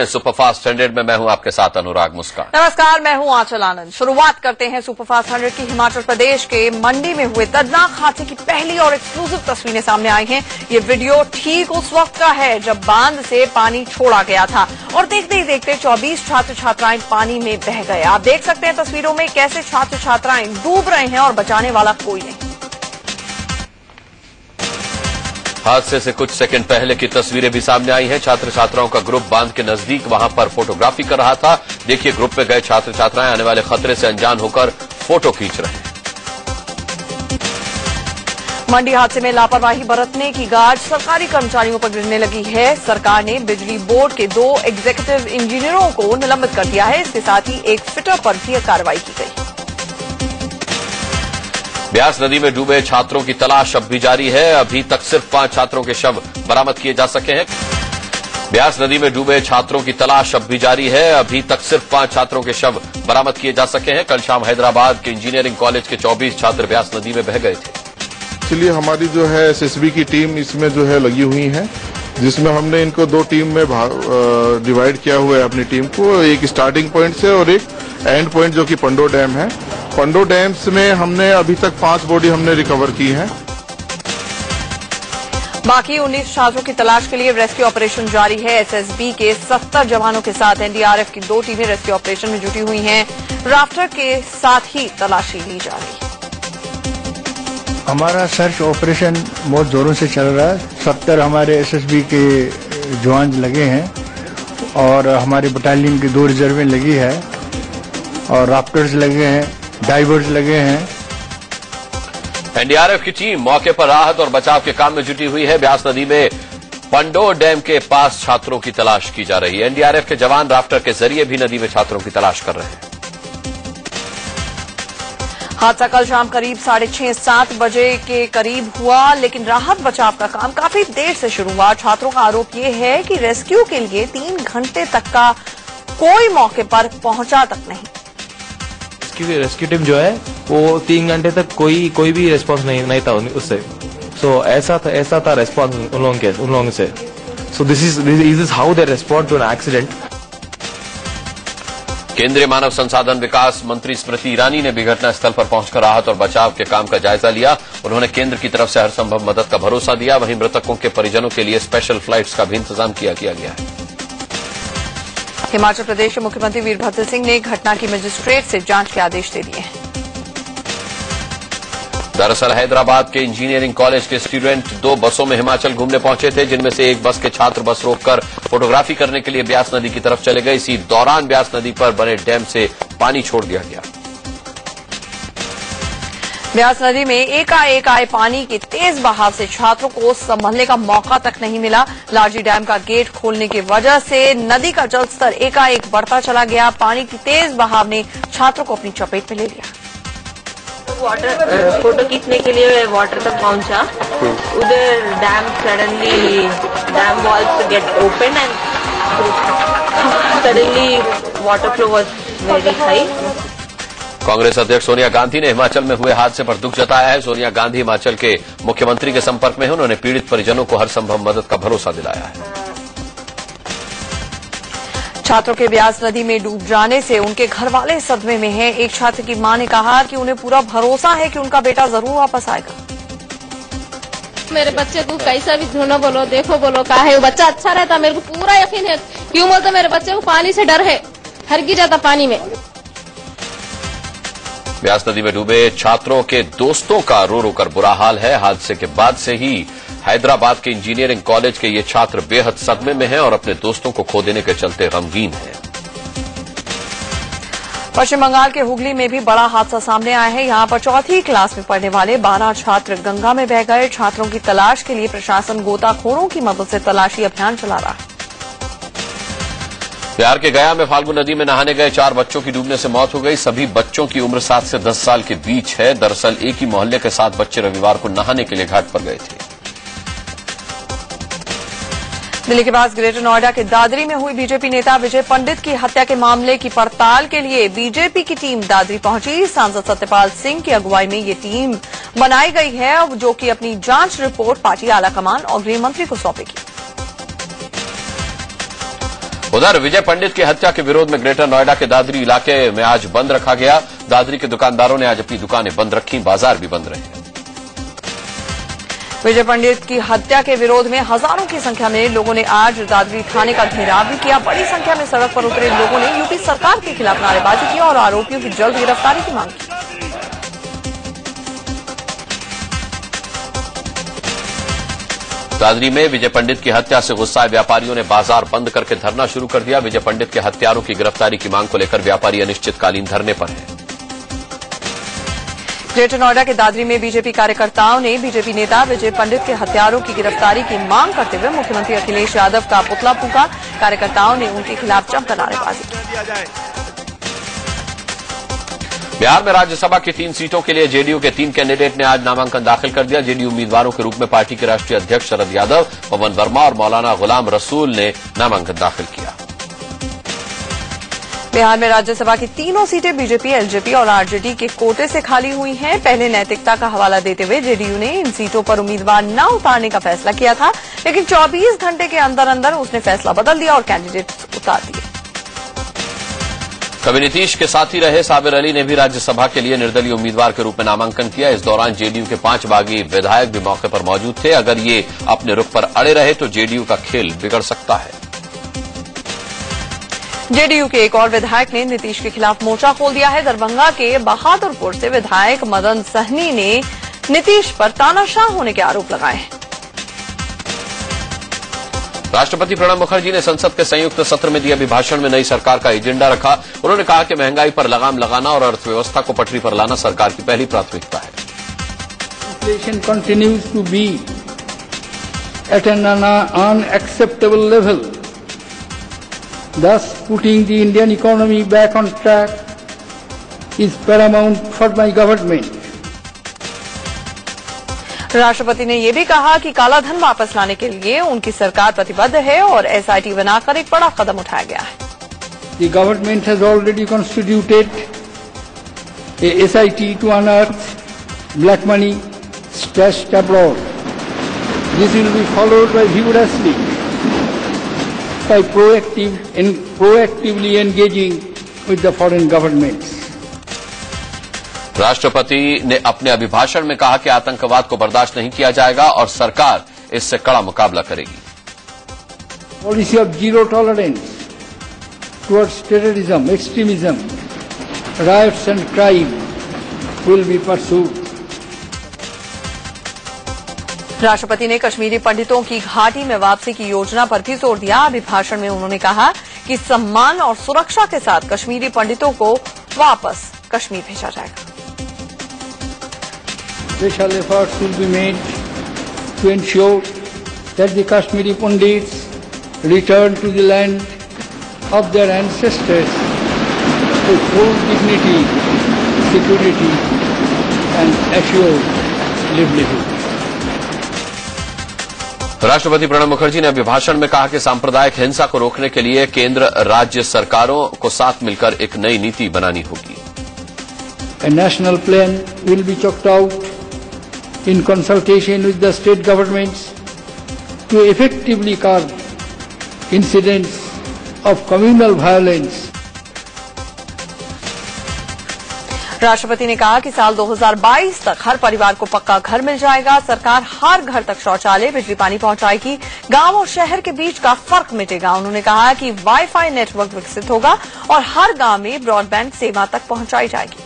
Superfast 100 में मैं हूं आपके साथ अनुराग मुस्कान। नमस्कार, मैं हूं आंचल आनंद। शुरुआत करते हैं सुपरफास्ट 100 की। हिमाचल प्रदेश के मंडी में हुए दर्दनाक हादसे की पहली और एक्सक्लूसिव तस्वीरें सामने आई हैं। ये वीडियो ठीक उस वक्त का है जब बांध से पानी छोड़ा गया था और देखते ही देखते 24 छात्र छात्राएं पानी में बह गए। आप देख सकते हैं तस्वीरों में कैसे छात्र छात्राएं डूब रहे हैं और बचाने वाला कोई नहीं। हादसे से कुछ सेकंड पहले की तस्वीरें भी सामने आई हैं। छात्र छात्राओं का ग्रुप बांध के नजदीक वहां पर फोटोग्राफी कर रहा था। देखिए, ग्रुप में गए छात्र छात्राएं आने वाले खतरे से अनजान होकर फोटो खींच रहे हैं। मंडी हादसे में लापरवाही बरतने की गाज सरकारी कर्मचारियों पर गिरने लगी है। सरकार ने बिजली बोर्ड के 2 एग्जीक्यूटिव इंजीनियरों को निलंबित कर दिया है। इसके साथ ही एक फिटर पर भी कार्रवाई की गई। ब्यास नदी में डूबे छात्रों की तलाश अब भी जारी है। अभी तक सिर्फ 5 छात्रों के शव बरामद किए जा सके हैं। ब्यास नदी में डूबे छात्रों की तलाश अब भी जारी है। अभी तक सिर्फ 5 छात्रों के शव बरामद किए जा सके हैं। कल शाम हैदराबाद के इंजीनियरिंग कॉलेज के 24 छात्र ब्यास नदी में बह गए थे। इसलिए हमारी जो है एसएसबी की टीम इसमें जो है लगी हुई है, जिसमें हमने इनको 2 टीम में डिवाइड किया हुआ है अपनी टीम को, एक स्टार्टिंग पॉइंट से और एक एंड पॉइंट जो कि पंडो डैम है। पंडो डैम्स में हमने अभी तक 5 बॉडी हमने रिकवर की है। बाकी 19 छात्रों की तलाश के लिए रेस्क्यू ऑपरेशन जारी है। एसएसबी के 70 जवानों के साथ एनडीआरएफ की 2 टीमें रेस्क्यू ऑपरेशन में जुटी हुई हैं। राफ्टर के साथ ही तलाशी ली जा रही है। हमारा सर्च ऑपरेशन बहुत जोरों से चल रहा है। 70 हमारे एसएसबी के जवान लगे हैं और हमारी बटालियन की 2 रिजर्वें लगी है और राफ्टर्स लगे हैं, डाइवर्स लगे हैं। एनडीआरएफ की टीम मौके पर राहत और बचाव के काम में जुटी हुई है। ब्यास नदी में पंडो डैम के पास छात्रों की तलाश की जा रही है। एनडीआरएफ के जवान राफ्टर के जरिए भी नदी में छात्रों की तलाश कर रहे हैं। हादसा कल शाम करीब 6:30-7 बजे के करीब हुआ, लेकिन राहत बचाव का काम काफी देर से शुरू हुआ। छात्रों का आरोप ये है कि रेस्क्यू के लिए 3 घंटे तक का कोई मौके पर पहुंचा तक नहीं। रेस्क्यू टीम जो है वो 3 घंटे तक कोई भी रिस्पांस नहीं था उससे। सो ऐसा था रिस्पांस उन लोगों से। So this is how they respond to an accident. केंद्रीय मानव संसाधन विकास मंत्री स्मृति ईरानी ने भी घटनास्थल पर पहुंचकर राहत और बचाव के काम का जायजा लिया। उन्होंने केंद्र की तरफ से हर संभव मदद का भरोसा दिया। वहीं मृतकों के परिजनों के लिए स्पेशल फ्लाइट्स का भी इंतजाम किया गया है। हिमाचल प्रदेश के मुख्यमंत्री वीरभद्र सिंह ने घटना की मजिस्ट्रेट से जांच के आदेश दे दिए हैं। दरअसल हैदराबाद के इंजीनियरिंग कॉलेज के स्टूडेंट 2 बसों में हिमाचल घूमने पहुंचे थे, जिनमें से एक बस के छात्र बस रोककर फोटोग्राफी करने के लिए ब्यास नदी की तरफ चले गए। इसी दौरान ब्यास नदी पर बने डैम से पानी छोड़ दिया गया। ब्यास नदी में एकाएक आए पानी के तेज बहाव से छात्रों को संभलने का मौका तक नहीं मिला। लारजी डैम का गेट खोलने की वजह से नदी का जलस्तर एकाएक बढ़ता चला गया। पानी की तेज बहाव ने छात्रों को अपनी चपेट में ले लिया। वाटर फोटो खींचने के लिए वाटर तक पहुंचा। उधर dam walls gate open and suddenly water flow was very high. Congress अध्यक्ष सोनिया गांधी ने हिमाचल में हुए हादसे पर दुख जताया है। सोनिया गांधी हिमाचल के मुख्यमंत्री के संपर्क में हैं। उन्होंने पीड़ित परिजनों को हर संभव मदद का भरोसा दिलाया है। छात्रों के ब्यास नदी में डूब जाने से उनके घर वाले सदमे में हैं। एक छात्र की मां ने कहा कि उन्हें पूरा भरोसा है कि उनका बेटा जरूर वापस आएगा। मेरे बच्चे को कैसा भी ढूंढो बोलो, देखो बोलो, कहा है वो बच्चा अच्छा रहता। मेरे को पूरा यकीन है। क्यों बोलते मेरे बच्चे को पानी से डर है, हर गिर जाता पानी में। ब्यास नदी में डूबे छात्रों के दोस्तों का रो रो कर बुरा हाल है। हादसे के बाद से ही हैदराबाद के इंजीनियरिंग कॉलेज के ये छात्र बेहद सदमे में हैं और अपने दोस्तों को खो देने के चलते गमगीन हैं। पश्चिम बंगाल के हुगली में भी बड़ा हादसा सामने आया है। यहां पर 4th क्लास में पढ़ने वाले 12 छात्र गंगा में बह गए। छात्रों की तलाश के लिए प्रशासन गोताखोरों की मदद से तलाशी अभियान चला रहा है। बिहार के गया में फाल्गु नदी में नहाने गए 4 बच्चों की डूबने से मौत हो गई। सभी बच्चों की उम्र 7 से 10 साल के बीच है। दरअसल एक ही मोहल्ले के 7 बच्चे रविवार को नहाने के लिए घाट पर गए थे। दिल्ली के पास ग्रेटर नोएडा के दादरी में हुई बीजेपी नेता विजय पंडित की हत्या के मामले की पड़ताल के लिए बीजेपी की टीम दादरी पहुंची। सांसद सत्यपाल सिंह की अगुवाई में ये टीम बनाई गई है, जो कि अपनी जांच रिपोर्ट पार्टी आलाकमान और गृह मंत्री को सौंपेगी। उधर विजय पंडित की हत्या के विरोध में ग्रेटर नोएडा के दादरी इलाके में आज बंद रखा गया। दादरी के दुकानदारों ने आज अपनी दुकानें बंद रखी, बाजार भी बंद रहे। विजय पंडित की हत्या के विरोध में हजारों की संख्या में लोगों ने आज दादरी थाने का घेराव भी किया। बड़ी संख्या में सड़क पर उतरे लोगों ने यूपी सरकार के खिलाफ नारेबाजी की और आरोपियों की जल्द गिरफ्तारी की मांग की। दादरी में विजय पंडित की हत्या से गुस्साए व्यापारियों ने बाजार बंद करके धरना शुरू कर दिया। विजय पंडित के हत्यारों की गिरफ्तारी की मांग को लेकर व्यापारी अनिश्चितकालीन धरने पर हैं। ग्रेटर नोएडा के दादरी में बीजेपी कार्यकर्ताओं ने बीजेपी नेता विजय पंडित के हत्यारों की गिरफ्तारी की मांग करते हुए मुख्यमंत्री अखिलेश यादव का पुतला फूंका। कार्यकर्ताओं ने उनके खिलाफ जमकर नारेबाजी की। बिहार में राज्यसभा की 3 सीटों के लिए जेडीयू के 3 कैंडिडेट ने आज नामांकन दाखिल कर दिया। जेडीयू उम्मीदवारों के रूप में पार्टी के राष्ट्रीय अध्यक्ष शरद यादव, पवन वर्मा और मौलाना गुलाम रसूल ने नामांकन दाखिल किया। बिहार में राज्यसभा की तीनों सीटें बीजेपी, एलजेपी और आरजेडी के कोटे से खाली हुई हैं। पहले नैतिकता का हवाला देते हुए जेडीयू ने इन सीटों पर उम्मीदवार न उतारने का फैसला किया था, लेकिन 24 घंटे के अंदर अंदर उसने फैसला बदल दिया और कैंडिडेट उतार दिए। कभी नीतीश के साथी रहे साबिर अली ने भी राज्यसभा के लिए निर्दलीय उम्मीदवार के रूप में नामांकन किया। इस दौरान जेडीयू के 5 बागी विधायक भी मौके पर मौजूद थे। अगर ये अपने रुख पर अड़े रहे तो जेडीयू का खेल बिगड़ सकता है। जेडीयू के एक और विधायक ने नीतीश के खिलाफ मोर्चा खोल दिया है। दरभंगा के बहादुरपुर से विधायक मदन सहनी ने नीतीश पर तानाशाह होने के आरोप लगाए हैं। राष्ट्रपति प्रणब मुखर्जी ने संसद के संयुक्त सत्र में दिए अभिभाषण में नई सरकार का एजेंडा रखा। उन्होंने कहा कि महंगाई पर लगाम लगाना और अर्थव्यवस्था को पटरी पर लाना सरकार की पहली प्राथमिकता है। Inflation continues to be at an unacceptable level, thus putting the Indian economy back on track is paramount for my government. राष्ट्रपति ने यह भी कहा कि काला धन वापस लाने के लिए उनकी सरकार प्रतिबद्ध है और एसआईटी बनाकर एक बड़ा कदम उठाया गया है। The government has already constituted a SIT to unearth black money stashed abroad. This will be followed by vigorously by proactively engaging with the foreign governments. राष्ट्रपति ने अपने अभिभाषण में कहा कि आतंकवाद को बर्दाश्त नहीं किया जाएगा और सरकार इससे कड़ा मुकाबला करेगी। Policy of zero tolerance towards terrorism, extremism, riots and crime will be pursued. राष्ट्रपति ने कश्मीरी पंडितों की घाटी में वापसी की योजना पर भी जोर दिया। अभिभाषण में उन्होंने कहा कि सम्मान और सुरक्षा के साथ कश्मीरी पंडितों को वापस कश्मीर भेजा जाएगा। Special efforts will be made to ensure that the Kashmiri Pandits return to the land of their ancestors with full dignity, security and assured livelihood. राष्ट्रपति प्रणब मुखर्जी ने अभिभाषण में कहा कि सांप्रदायिक हिंसा को रोकने के लिए केंद्र राज्य सरकारों को साथ मिलकर एक नई नीति बनानी होगी। A national plan will be chalked out in consultation with the state governments to effectively curb incidents of communal violence. राष्ट्रपति ने कहा कि साल 2022 तक हर परिवार को पक्का घर मिल जाएगा। सरकार हर घर तक शौचालय, बिजली पानी पहुंचाएगी। गांव और शहर के बीच का फर्क मिटेगा। उन्होंने कहा कि वाईफाई नेटवर्क विकसित होगा और हर गांव में ब्रॉडबैंड सेवा तक पहुंचाई जाएगी।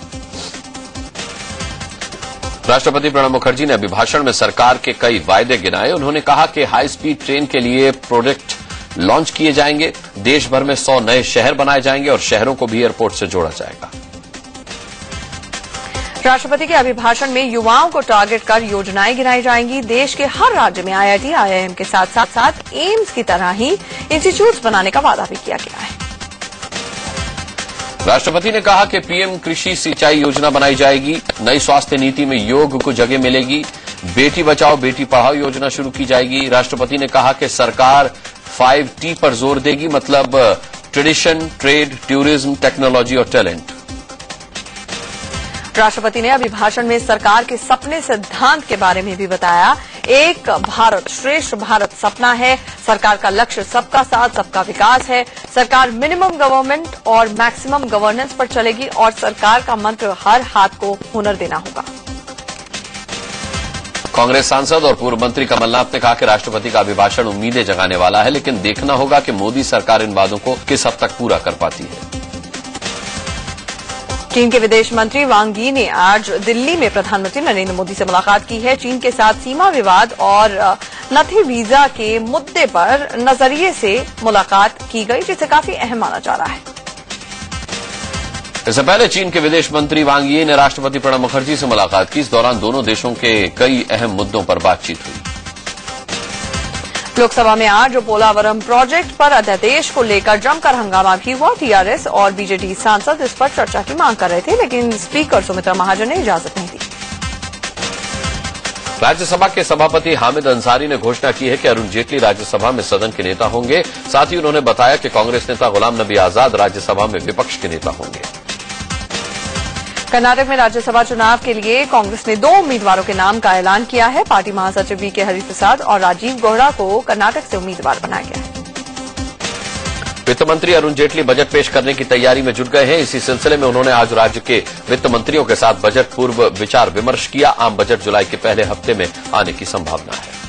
राष्ट्रपति प्रणब मुखर्जी ने अभिभाषण में सरकार के कई वायदे गिनाए। उन्होंने कहा कि हाई स्पीड ट्रेन के लिए प्रोजेक्ट लॉन्च किए जाएंगे। देश भर में 100 नए शहर बनाए जाएंगे और शहरों को भी एयरपोर्ट से जोड़ा जाएगा। राष्ट्रपति के अभिभाषण में युवाओं को टारगेट कर योजनाएं गिनाई जाएंगी। देश के हर राज्य में आईआईटी, आईआईएम के साथ साथ एम्स की तरह ही इंस्टीट्यूट बनाने का वादा भी किया गया है। राष्ट्रपति ने कहा कि पीएम कृषि सिंचाई योजना बनाई जाएगी। नई स्वास्थ्य नीति में योग को जगह मिलेगी। बेटी बचाओ बेटी पढ़ाओ योजना शुरू की जाएगी। राष्ट्रपति ने कहा कि सरकार 5T पर जोर देगी, मतलब ट्रेडिशन, ट्रेड, टूरिज्म, टेक्नोलॉजी और टैलेंट। राष्ट्रपति ने अभिभाषण में सरकार के सपने सिद्धांत के बारे में भी बताया। एक भारत श्रेष्ठ भारत सपना है। सरकार का लक्ष्य सबका साथ सबका विकास है। सरकार मिनिमम गवर्नमेंट और मैक्सिमम गवर्नेंस पर चलेगी और सरकार का मंत्र हर हाथ को हुनर देना होगा। कांग्रेस सांसद और पूर्व मंत्री कमलनाथ ने कहा कि राष्ट्रपति का अभिभाषण उम्मीदें जगाने वाला है, लेकिन देखना होगा कि मोदी सरकार इन वादों को किस हद तक पूरा कर पाती है। चीन के विदेश मंत्री वांग यी ने आज दिल्ली में प्रधानमंत्री नरेंद्र मोदी से मुलाकात की है। चीन के साथ सीमा विवाद और नथी वीजा के मुद्दे पर नजरिए से मुलाकात की गई, जिसे काफी अहम माना जा रहा है। इससे पहले चीन के विदेश मंत्री वांग यी ने राष्ट्रपति प्रणब मुखर्जी से मुलाकात की। इस दौरान दोनों देशों के कई अहम मुद्दों पर बातचीत हुई। लोकसभा में आज पोलावरम प्रोजेक्ट पर अध्यादेश को लेकर जमकर हंगामा भी हुआ। टीआरएस और बीजेडी सांसद इस पर चर्चा की मांग कर रहे थे, लेकिन स्पीकर सुमित्रा महाजन ने इजाजत नहीं दी। राज्यसभा के सभापति हामिद अंसारी ने घोषणा की है कि अरुण जेटली राज्यसभा में सदन के नेता होंगे। साथ ही उन्होंने बताया कि कांग्रेस नेता गुलाम नबी आजाद राज्यसभा में विपक्ष के नेता होंगे। कर्नाटक में राज्यसभा चुनाव के लिए कांग्रेस ने 2 उम्मीदवारों के नाम का ऐलान किया है। पार्टी महासचिव वीके हरिप्रसाद और राजीव गौड़ा को कर्नाटक से उम्मीदवार बनाया गया है। वित्त मंत्री अरुण जेटली बजट पेश करने की तैयारी में जुट गए हैं। इसी सिलसिले में उन्होंने आज राज्य के वित्त मंत्रियों के साथ बजट पूर्व विचार विमर्श किया। आम बजट जुलाई के पहले हफ्ते में आने की संभावना है।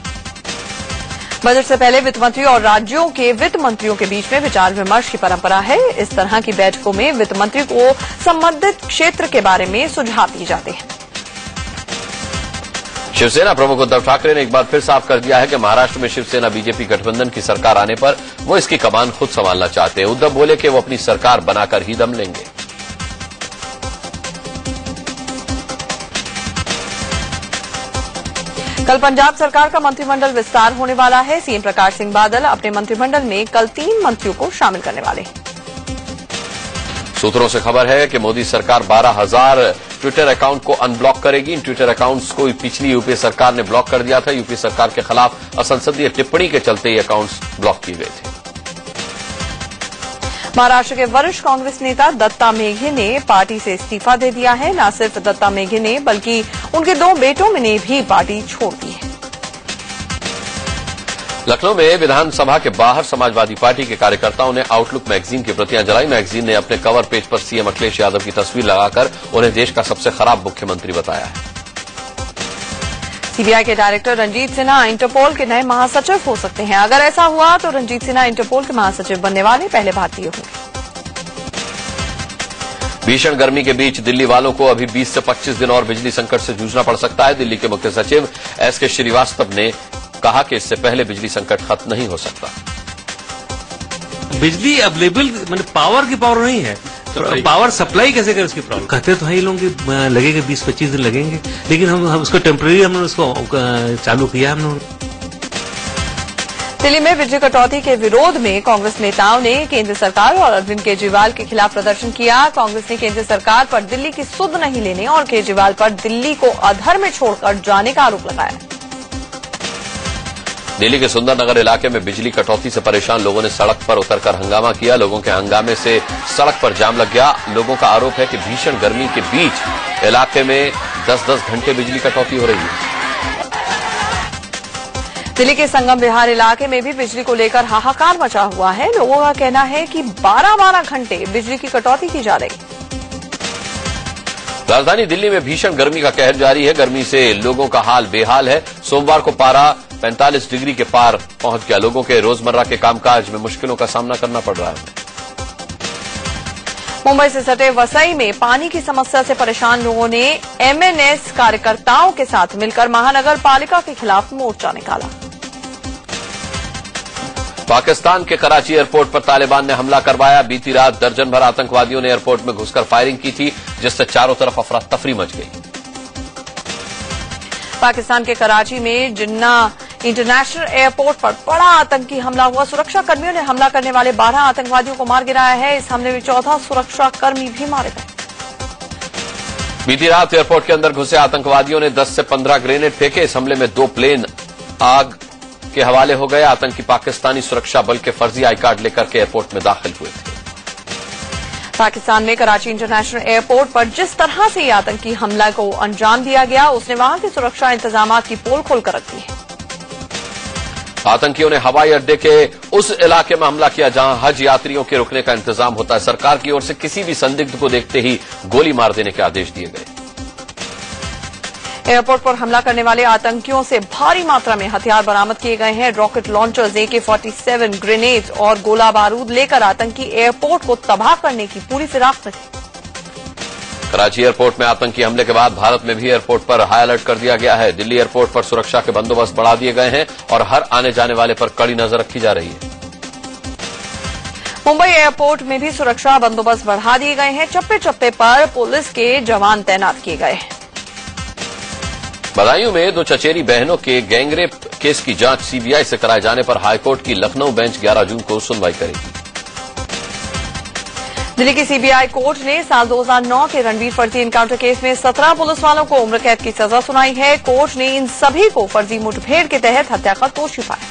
बजट से पहले वित्त मंत्री और राज्यों के वित्त मंत्रियों के बीच में विचार विमर्श की परंपरा है। इस तरह की बैठकों में वित्त मंत्री को संबंधित क्षेत्र के बारे में सुझाव दिए जाते हैं। शिवसेना प्रमुख उद्धव ठाकरे ने एक बार फिर साफ कर दिया है कि महाराष्ट्र में शिवसेना बीजेपी गठबंधन की सरकार आने पर वो इसकी कमान खुद संभालना चाहते हैं। उद्धव बोले कि वो अपनी सरकार बनाकर ही दम लेंगे। कल पंजाब सरकार का मंत्रिमंडल विस्तार होने वाला है। सीएम प्रकाश सिंह बादल अपने मंत्रिमंडल में कल 3 मंत्रियों को शामिल करने वाले हैं। सूत्रों से खबर है कि मोदी सरकार 12,000 ट्विटर अकाउंट को अनब्लॉक करेगी। इन ट्विटर अकाउंट्स को पिछली यूपीए सरकार ने ब्लॉक कर दिया था। यूपीए सरकार के खिलाफ असंसदीय टिप्पणी के चलते ये अकाउंट्स ब्लॉक किए गए थे। महाराष्ट्र के वरिष्ठ कांग्रेस नेता दत्ता मेघे ने पार्टी से इस्तीफा दे दिया है। न सिर्फ दत्ता मेघे ने बल्कि उनके 2 बेटों ने भी पार्टी छोड़ दी है। लखनऊ में विधानसभा के बाहर समाजवादी पार्टी के कार्यकर्ताओं ने आउटलुक मैगजीन की प्रतियां जलाई। मैगजीन ने अपने कवर पेज पर सीएम अखिलेश यादव की तस्वीर लगाकर उन्हें देश का सबसे खराब मुख्यमंत्री बताया है। सीबीआई के डायरेक्टर रंजीत सिन्हा इंटरपोल के नए महासचिव हो सकते हैं। अगर ऐसा हुआ तो रंजीत सिन्हा इंटरपोल के महासचिव बनने वाले पहले भारतीय होंगे। भीषण गर्मी के बीच दिल्ली वालों को अभी 20 से 25 दिन और बिजली संकट से जूझना पड़ सकता है। दिल्ली के मुख्य सचिव एसके श्रीवास्तव ने कहा कि इससे पहले बिजली संकट खत्म नहीं हो सकता। बिजली अवेलेबल मतलब पावर की पावर नहीं है, तो पावर सप्लाई कैसे करें उसकी प्रॉब्लम। कहते तो है लोग लगेगा 20-25 दिन लगेंगे, लेकिन हम उसको टेम्परेरी हमने उसको चालू किया हमने। दिल्ली में बिजली कटौती के विरोध में कांग्रेस नेताओं ने केंद्र सरकार और अरविंद केजरीवाल के खिलाफ प्रदर्शन किया। कांग्रेस ने केंद्र सरकार पर दिल्ली की सुध नहीं लेने और केजरीवाल पर दिल्ली को अधर में छोड़कर जाने का आरोप लगाया। दिल्ली के सुंदरनगर इलाके में बिजली कटौती से परेशान लोगों ने सड़क पर उतरकर हंगामा किया। लोगों के हंगामे से सड़क पर जाम लग गया। लोगों का आरोप है कि भीषण गर्मी के बीच इलाके में 10-10 घंटे बिजली कटौती हो रही है। दिल्ली के संगम विहार इलाके में भी बिजली को लेकर हाहाकार मचा हुआ है। लोगों का कहना है कि 12-12 घंटे बिजली की कटौती की जा रही। राजधानी दिल्ली में भीषण गर्मी का कहर जारी है। गर्मी से लोगों का हाल बेहाल है। सोमवार को पारा 45 डिग्री के पार पहुंच गया। लोगों के रोजमर्रा के कामकाज में मुश्किलों का सामना करना पड़ रहा है। मुंबई से सटे वसई में पानी की समस्या से परेशान लोगों ने एमएनएस कार्यकर्ताओं के साथ मिलकर महानगर पालिका के खिलाफ मोर्चा निकाला। पाकिस्तान के कराची एयरपोर्ट पर तालिबान ने हमला करवाया। बीती रात दर्जन भर आतंकवादियों ने एयरपोर्ट में घुसकर फायरिंग की थी, जिससे चारों तरफ अफरा तफरी मच गई। पाकिस्तान के कराची में जिन्ना इंटरनेशनल एयरपोर्ट पर बड़ा आतंकी हमला हुआ। सुरक्षा कर्मियों ने हमला करने वाले 12 आतंकवादियों को मार गिराया है। इस हमले में 14 सुरक्षाकर्मी भी मारे गए। बीती रात एयरपोर्ट के अंदर घुसे आतंकवादियों ने 10 से 15 ग्रेनेड फेंके। इस हमले में 2 प्लेन आग के हवाले हो गए। आतंकी पाकिस्तानी सुरक्षा बल के फर्जी आई कार्ड लेकर के एयरपोर्ट में दाखिल हुए थे। पाकिस्तान में कराची इंटरनेशनल एयरपोर्ट पर जिस तरह से ये आतंकी हमला को अंजाम दिया गया, उसने वहां के सुरक्षा इंतजामात की पोल खोलकर रख दी है। आतंकियों ने हवाई अड्डे के उस इलाके में हमला किया जहां हज यात्रियों के रुकने का इंतजाम होता है। सरकार की ओर से किसी भी संदिग्ध को देखते ही गोली मार देने के आदेश दिए गए। एयरपोर्ट पर हमला करने वाले आतंकियों से भारी मात्रा में हथियार बरामद किए गए हैं। रॉकेट लॉन्चर्स, AK-47, ग्रेनेड और गोला बारूद लेकर आतंकी एयरपोर्ट को तबाह करने की पूरी फिराक में थे। कराची एयरपोर्ट में आतंकी हमले के बाद भारत में भी एयरपोर्ट पर हाई अलर्ट कर दिया गया है। दिल्ली एयरपोर्ट पर सुरक्षा के बंदोबस्त बढ़ा दिए गए हैं और हर आने जाने वाले पर कड़ी नजर रखी जा रही है। मुंबई एयरपोर्ट में भी सुरक्षा बंदोबस्त बढ़ा दिए गए हैं। चप्पे चप्पे पर पुलिस के जवान तैनात किए गए हैं। बदायूं में 2 चचेरी बहनों के गैंगरेप केस की जांच सीबीआई से कराए जाने पर हाईकोर्ट की लखनऊ बेंच 11 जून को सुनवाई करेगी। दिल्ली की सीबीआई कोर्ट ने साल 2009 के रणवीर फर्जी एनकाउंटर केस में 17 पुलिस वालों को उम्र कैद की सजा सुनाई है। कोर्ट ने इन सभी को फर्जी मुठभेड़ के तहत हत्या का दोषी पाया।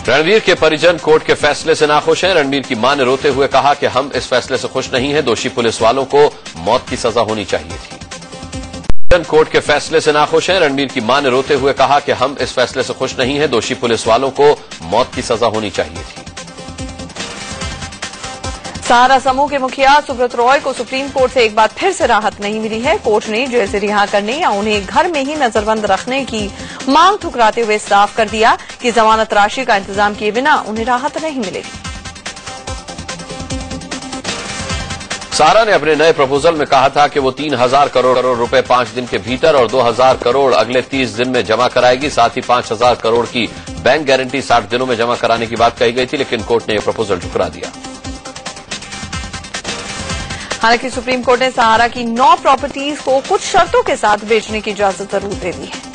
रणवीर के परिजन कोर्ट के फैसले से नाखुश हैं। रणवीर की मां ने रोते हुए कहा कि हम इस फैसले से खुश नहीं हैं। दोषी पुलिस वालों को मौत की सजा होनी चाहिए थी। कोर्ट के फैसले से नाखुश हैं। रणवीर की मां ने रोते हुए कहा कि हम इस फैसले से खुश नहीं हैं। दोषी पुलिस वालों को मौत की सजा होनी चाहिए थी। सहारा समूह के मुखिया सुब्रत रॉय को सुप्रीम कोर्ट से एक बार फिर से राहत नहीं मिली है। कोर्ट ने जेल से रिहा करने या उन्हें घर में ही नजरबंद रखने की मांग ठुकराते हुए साफ कर दिया कि जमानत राशि का इंतजाम किए बिना उन्हें राहत नहीं मिलेगी। सहारा ने अपने नए प्रपोजल में कहा था कि वो 3,000 करोड़ रुपए 5 दिन के भीतर और 2,000 करोड़ अगले 30 दिन में जमा कराएगी। साथ ही 5,000 करोड़ की बैंक गारंटी 60 दिनों में जमा कराने की बात कही गई थी, लेकिन कोर्ट ने यह प्रपोजल ठुकरा दिया। हालांकि सुप्रीम कोर्ट ने सहारा की 9 प्रॉपर्टीज को कुछ शर्तों के साथ बेचने की इजाजत जरूर दे दी है।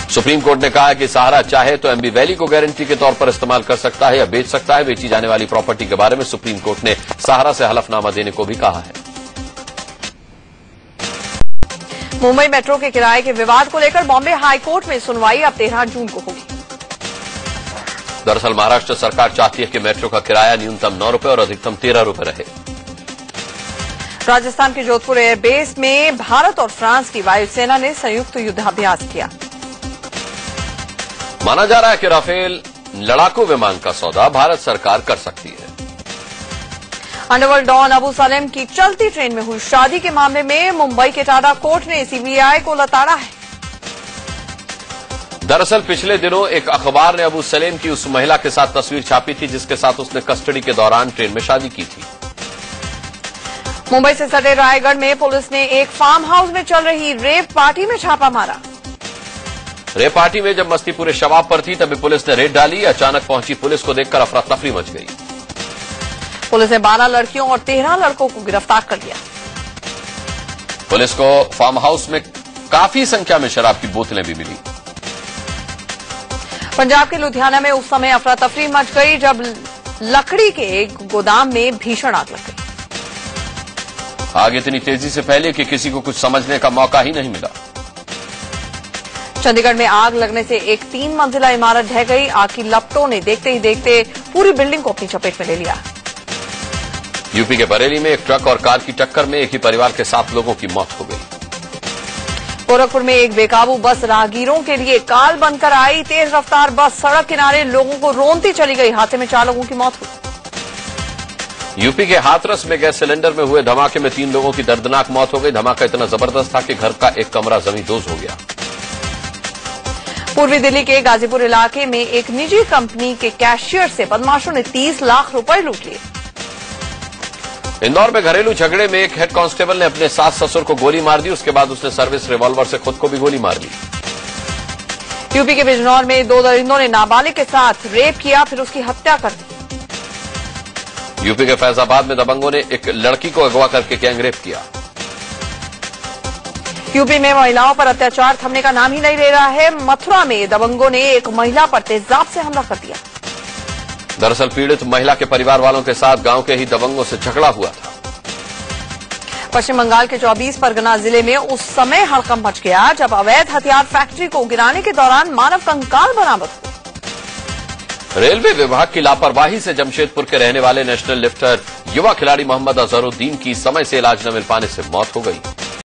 सुप्रीम कोर्ट ने कहा है कि सहारा चाहे तो एमबी वैली को गारंटी के तौर पर इस्तेमाल कर सकता है या बेच सकता है। बेची जाने वाली प्रॉपर्टी के बारे में सुप्रीम कोर्ट ने सहारा से हलफनामा देने को भी कहा है। मुंबई मेट्रो के किराए के विवाद को लेकर बॉम्बे हाईकोर्ट में सुनवाई अब 13 जून को होगी। दरअसल महाराष्ट्र सरकार चाहती है कि मेट्रो का किराया न्यूनतम 9 रुपए और अधिकतम 13 रुपए रहे। राजस्थान के जोधपुर एयरबेस में भारत और फ्रांस की वायुसेना ने संयुक्त युद्धाभ्यास किया। माना जा रहा है कि राफेल लड़ाकू विमान का सौदा भारत सरकार कर सकती है। अंडरवर्ल्ड डॉन अबू सलेम की चलती ट्रेन में हुई शादी के मामले में मुंबई के टाडा कोर्ट ने सीबीआई को लताड़ा है। दरअसल पिछले दिनों एक अखबार ने अबू सलेम की उस महिला के साथ तस्वीर छापी थी जिसके साथ उसने कस्टडी के दौरान ट्रेन में शादी की थी। मुंबई से सटे रायगढ़ में पुलिस ने एक फार्म हाउस में चल रही रेप पार्टी में छापा मारा। रेप पार्टी में जब मस्ती पूरे शबाब पर थी तभी पुलिस ने रेड डाली। अचानक पहुंची पुलिस को देखकर अफरा तफरी मच गई। पुलिस ने 12 लड़कियों और 13 लड़कों को गिरफ्तार कर लिया। पुलिस को फार्म हाउस में काफी संख्या में शराब की बोतलें भी मिली। पंजाब के लुधियाना में उस समय अफरा तफरी मच गई जब लकड़ी के एक गोदाम में भीषण आग लग गई। आग इतनी तेजी से फैली कि किसी को कुछ समझने का मौका ही नहीं मिला। चंडीगढ़ में आग लगने से एक 3 मंजिला इमारत ढह गई। आग की लपटों ने देखते ही देखते पूरी बिल्डिंग को अपनी चपेट में ले लिया। यूपी के बरेली में एक ट्रक और कार की टक्कर में एक ही परिवार के 7 लोगों की मौत हो गई। गोरखपुर में एक बेकाबू बस राहगीरों के लिए काल बनकर आई। तेज रफ्तार बस सड़क किनारे लोगों को रोनती चली गई। हादसे में 4 लोगों की मौत हुई। यूपी के हाथरस में गैस सिलेंडर में हुए धमाके में 3 लोगों की दर्दनाक मौत हो गई। धमाका इतना जबरदस्त था कि घर का एक कमरा जमींदोज हो गया। पूर्वी दिल्ली के गाजीपुर इलाके में एक निजी कंपनी के कैशियर से बदमाशों ने 30 लाख रुपए लूट लिए। इंदौर में घरेलू झगड़े में एक हेड कांस्टेबल ने अपने सास ससुर को गोली मार दी। उसके बाद उसने सर्विस रिवॉल्वर से खुद को भी गोली मार ली। यूपी के बिजनौर में 2 दरिंदों ने नाबालिग के साथ रेप किया, फिर उसकी हत्या कर दी। यूपी के फैजाबाद में दबंगों ने एक लड़की को अगवा करके गैंगरेप किया। यूपी में महिलाओं पर अत्याचार थमने का नाम ही नहीं ले रहा है। मथुरा में दबंगों ने एक महिला पर तेजाब से हमला कर दिया। दरअसल पीड़ित महिला के परिवार वालों के साथ गांव के ही दबंगों से झगड़ा हुआ था। पश्चिम बंगाल के 24 परगना जिले में उस समय हड़कंप मच गया जब अवैध हथियार फैक्ट्री को गिराने के दौरान मानव कंकाल बरामद हुए। रेलवे विभाग की लापरवाही से जमशेदपुर के रहने वाले नेशनल लिफ्टर युवा खिलाड़ी मोहम्मद अजहरुद्दीन की समय से इलाज न मिल पाने से मौत हो गई।